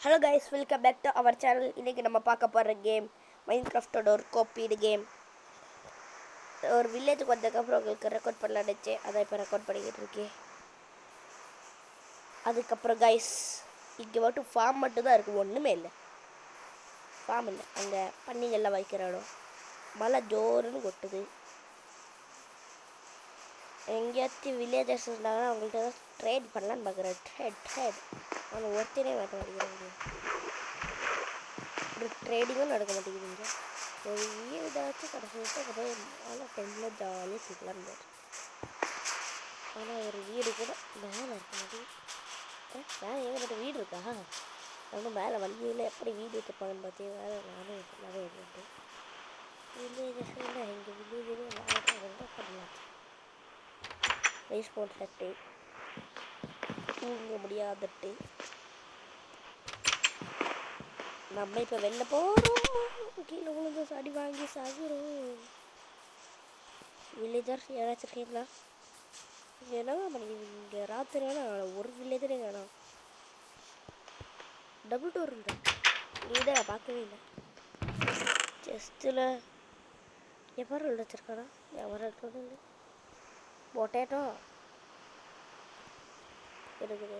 Hello guys, welcome back to our channel. இன்றைக்கி நம்ம பார்க்க போகிற கேம் மைன்கிராஃப்டோட ஒரு கோப்பீடு கேம். ஒரு வில்லேஜுக்கு வந்ததுக்கப்புறம் உங்களுக்கு ரெக்கார்ட் பண்ணலான்னு நினச்சேன். அதை இப்போ ரெக்கார்ட் பண்ணிக்கிட்டு இருக்கேன். அதுக்கப்புறம் கைஸ், இங்கே மட்டும் ஃபார்ம் மட்டும்தான் இருக்குது, ஒன்றுமே இல்லை. ஃபார்ம் இல்லை, அங்கே பன்னிங்கள்லாம் வைக்கிற இடம். மழை ஜோருன்னு கொட்டுது. எங்கேயாச்சும் வில்லேஜர்ஸ் இருந்தாங்கன்னா அவங்கள்ட்ட தான் ட்ரேட் பண்ணலான்னு பார்க்குறேன். ட்ரேட் ஆனால் ஒருத்தனே வேட்ட மாட்டேங்கிறாங்க. ஒரு ட்ரேடிங்கும் நடக்க மாட்டேங்குதுங்க. ஒரு ஏதாச்சும் கடைசி போய் ஆனால் டைமில் ஜாலியாக தூக்கலான்னு பாரு. ஆனால் ஒரு வீடு கூட மேலே இருக்க மாட்டேங்குது. மேலே ஏகப்பட்ட வீடு இருக்கா? அவங்க மேலே வழியில் எப்படி வீடு வச்சுருப்பாங்கன்னு பார்த்தீங்க. வேறு நானும் ஃபுல்லாகவே இருந்தேன். வில்லேஜஸ் இல்லை, எங்கள் வில்லேஜிலே ரொம்ப பண்ணலாம். ரைஸ் போன் சட்டை, தூங்க முடியாதட்டு. நம்ம இப்போ வெளில போகிறோம். கீழே விழுந்து அடி வாங்கி சாகிறோம். வில்லேஜர்ஸ் யாராச்சும் இருக்கீங்களா? என்னங்க பண்ணிக்கிறீங்க? இங்கே ராத்திரி வேணாம், ஒரு வில்லேஜரே வேணாம். டபுள் டோர் இல்லை, நீ தான் நான் பார்க்கவே இல்லை. செஸ்ட்டில் எவ்வளோ வச்சுருக்கானா? எவ்வளோ இருக்கிறது இல்லை. பொட்டேட்டோ இருக்குது.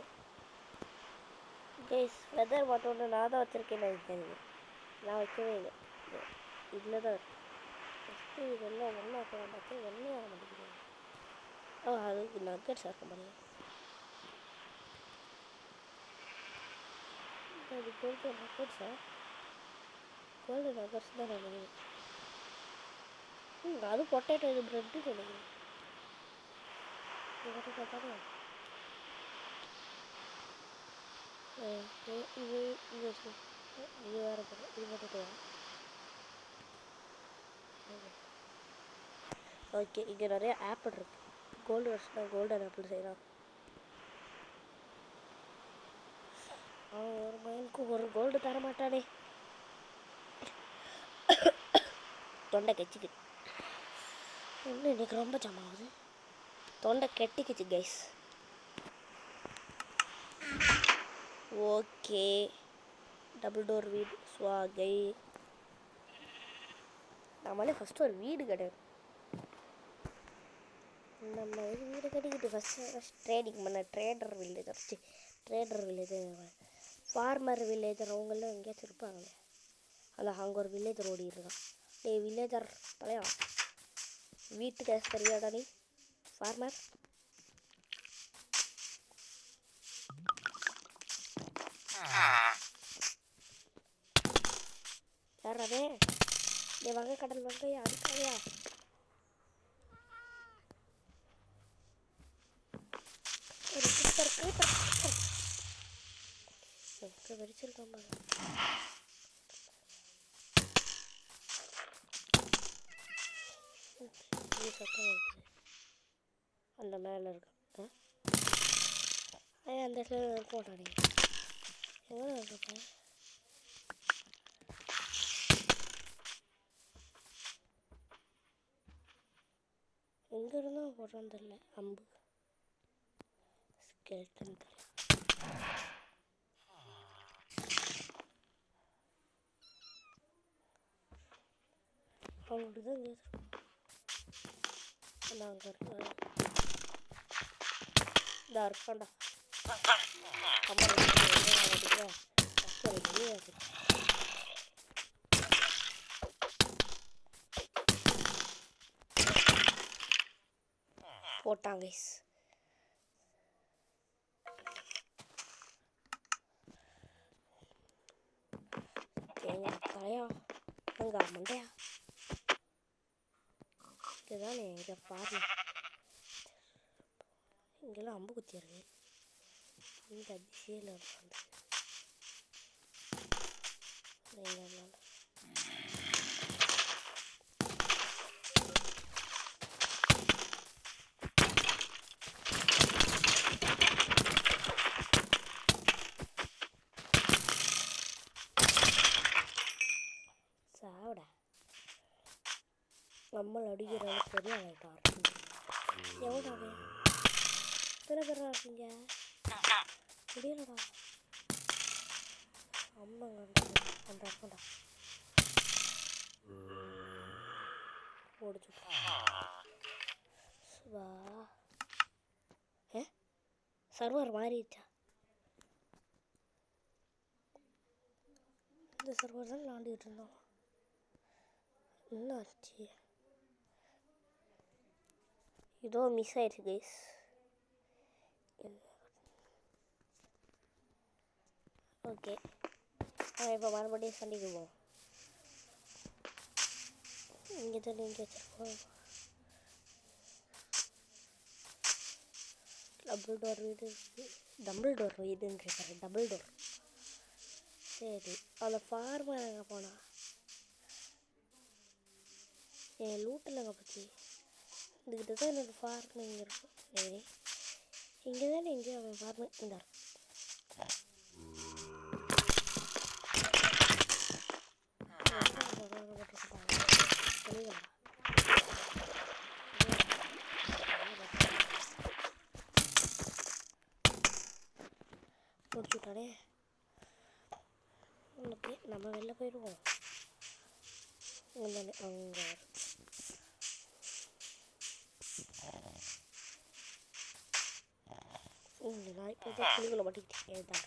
கைஸ், வெதர் வாட்டோன்னு நான் தான் வச்சுருக்கேன்னு நினைக்கிறேன். நான் வைக்கவே இல்லை, இதில் தான் இருக்கு. ஃபஸ்ட்டு இதெல்லாம் ஒன்றா ஆக்கலாம் பார்த்தா ஒன்றே ஆக மாட்டேங்கிறேன். அதுக்கு நக்கெட்ஸ் இருக்க மாட்டேங்க. அது கோல்டு நக்கெட்ஸா? கோல்டு நக்கெட்ஸ் தான் நினைக்கிறேன். அது பொட்டேட்டோ, இது ப்ரெட்டு நினைக்கிறேன். இது பார்த்தாலும் இது இது இது வேறு போடும். இது போட்டுட்டு ஓகே. இங்கே நிறைய ஆப்பிள் இருக்குது. கோல்டு வருஷம் கோல்டன் ஆப்பிள் செய்யலாம். அவன் ஒரு மைலுக்கு ஒரு கோல்டு தர மாட்டானே. தொண்டை கெச்சிக்குது. இன்னும் இன்றைக்கி ரொம்ப ஜமாகுது. தொண்டை கெட்டிக்குச்சு கைஸ். ஓகே, டபுள் டோர் வீடு ஸ்வாகை. நம்மளே ஃபஸ்ட்டு ஒரு வீடு கிடையாது. நம்ம வீடு கட்டிக்கிட்டு ஃபஸ்ட்டு ட்ரேடிங் பண்ண ட்ரேடர் வில்லேஜர் ஃபார்மர் வில்லேஜர் அவங்களாம் எங்கேயாச்சும் இருப்பாங்களே. அதான் அங்கே ஒரு வில்லேஜர் ஓடிடுறான். டேய் வில்லேஜர் தலையா, வீட்டு கேஸ் தெரியாதா நீ? ஃபார்மர் யாராவே? என் வகை கடல் வகையா அதுக்காகயா? ஒரு சூப்பர் வெடிச்சிருக்கான் பாரு. சத்தம் இருக்குது. அந்த மேலே இருக்கா? அந்த இடத்துல போட்டானே. எவ்வளோ இருக்க? எங்கே இருந்தால் போடுறான்னு தெரில. அம்பு ஸ்கெல்டன் தர அவங்களுக்கு தான் நான் அங்கே இருக்கேன். இதாக இருக்காண்டா. போட்டாங்க. தலையா அங்க மண்டையா இதுதானே இங்கே பாரு. இங்கெல்லாம் அம்பு குத்தி இருக்கு. இந்த அதிசயில் உட்காந்து சாவிட நம்மளை அடிக்கிற பெரிய ஆகிட்டா இருக்கு. எவ்வளோவே எத்தனை பேரா இருக்கீங்க? முடியலடா. இருக்கும்டா ஓடிச்சு வா சர்வர் மாறிடுச்சா இந்த சர்வர் தான் விளாண்டுக்கிட்டு இருந்தோம் என்ன ஆச்சு ஏதோ மிஸ் ஆயிடுச்சு கைஸ் ஓகே இப்போ மறுபடியும் சண்டைக்கு போவோம் இங்கே தான் இங்கே வச்சுருக்கோம் டபுள் டோர் வீடு இருக்குது டபுள் டோர் வீடுன்னு இருக்காரு டபுள் டோர் சரி அந்த ஃபார்மர் எங்கே போனா என் லூட்டில் எங்கே போச்சு இதுக்கிட்ட தான் என்னோடய ஃபார்ம் இங்கே இருக்கும் சரி இங்கே தானே எங்கேயோ அவன் ஃபார்மு இந்த முடிச்சுட்டானே ஓகே நம்ம வெளில போயிடுவோம் அங்கே நான் இப்போ தான் புளிகளை மாட்டிக்கிட்டேன் தான்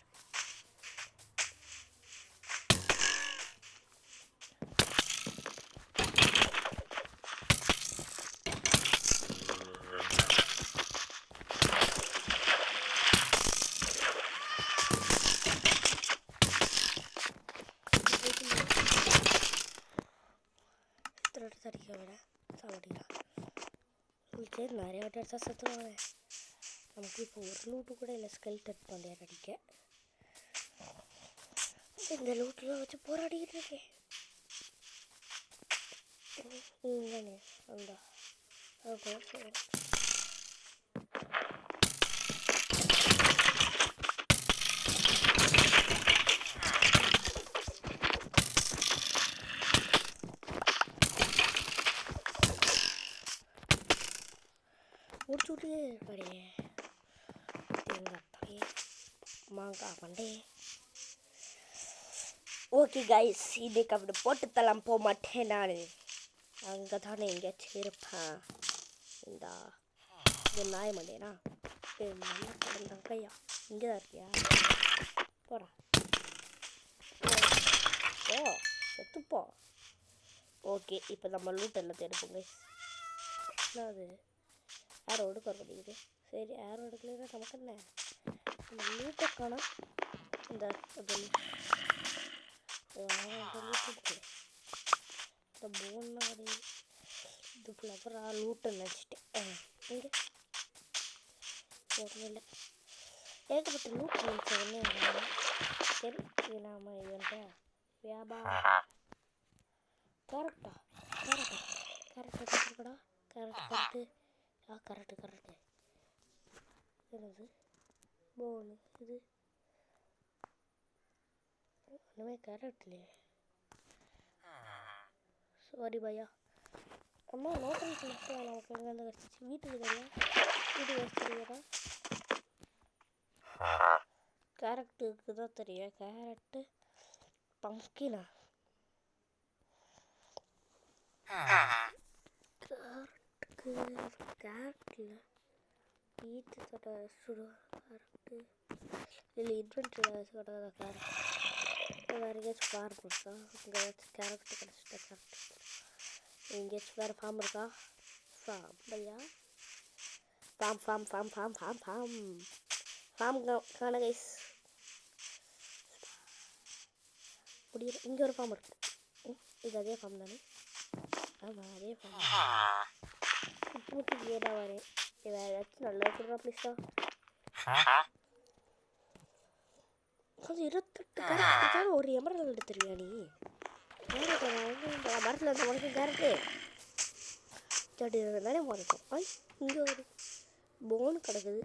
அடிக்க விட சாப்பிட்டீங்களா சரி நிறைய வாட்டி அடிச்சா செத்துருவாங்க நமக்கு இப்போ ஒரு லூட்டு கூட இல்லை ஸ்கெல்டன் பண்டையார் அடிக்க இந்த லூட்டெலாம் வச்சு போராடிக்கிட்டு இருக்கேன் இல்லைண்ணே அந்த சரி முடிச்சுட்டு படியே எங்கள் தாயே மாங்காய் பண்டே ஓகே கைஸ் இன்னைக்கு அப்படி போட்டுத்தலாம் போக மாட்டேன் நான் அங்கே தானே எங்கேயாச்சும் இருப்பேன் இந்த இது நாய மாட்டேனா நல்லா கிடந்தாங்க கையா இங்கே தான் இருக்கியா போகிறேன் ஓ செத்துப்போ ஓகே இப்போ நம்ம லூட் எல்லாத்தையும் எடுப்போம் கைஸ் என்ன அது ஏரோ எடுக்க மாட்டேங்குது சரி ஏரோ எடுக்கலைன்னா நமக்கு என்ன இந்த லூட்டை காணோம் இந்த இந்த போன்னா கிடையாது இது ஃபுல்லாக லூட்டை நினச்சிட்டேன் இங்கே ஒன்றும் இல்லை ஏகப்பட்ட லூட் நினச்சதுன்னு சரி இது நாம் இவன்ட்ட வியாபாரம் கரெக்டா கரெக்டா கரெக்டு கரெக்டு என்னது போனு இது ஒன்றுமே கரெக்ட் இல்லையே சாரி பையா அம்மா நோட்டல் கிளாஸ் நமக்கு எங்கேருந்து கிடச்சிச்சு வீட்டுக்கு தெரியும் வீட்டுக்கு வச்சுருக்கா கேரட்டுக்கு தான் தெரியும் கேரட்டு பம்கினா கேரட்டில் வீட்டு தட்டை சுடும் கேரட்டு இல்லை இன்வென்ட்ரி கடை கேரட் வேறு எங்கேயாச்சும் ஃபார்ம் இருக்கா இங்கே ஏதாச்சும் கேரட்டு கிடச்சிட்டா கேரட் எங்கேயாச்சும் வேறு ஃபார்ம் இருக்கா ஃபார்ம் பையா ஃபார்ம் காண கைஸ் முடியல இங்கே ஒரு ஃபார்ம் இருக்குது இது அதே ஃபார்ம் தானே ஆமாம் அதே ஃபார்ம் முட்டி ஏடா வரேன் வேறு ஏதாச்சும் நல்லா கொடுறா ப்ளீஸா கொஞ்சம் 28 கேரட் ஒரு எமரல் எடுத்துருவியா நீ கேரட் மரத்தில் இருந்த உனக்கு கேரட்டு சட்டி தானே மறைக்கும் ஐ இங்கே ஒரு போன் கிடக்குது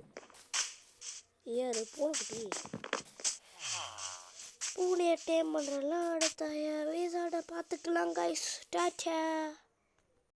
ஏன் அது பூனைக்குட்டி பூனையை டேம் பண்ணுறலாம் அடுத்த வீசாட பார்த்துக்கலாம் கைஸ் டாட்டா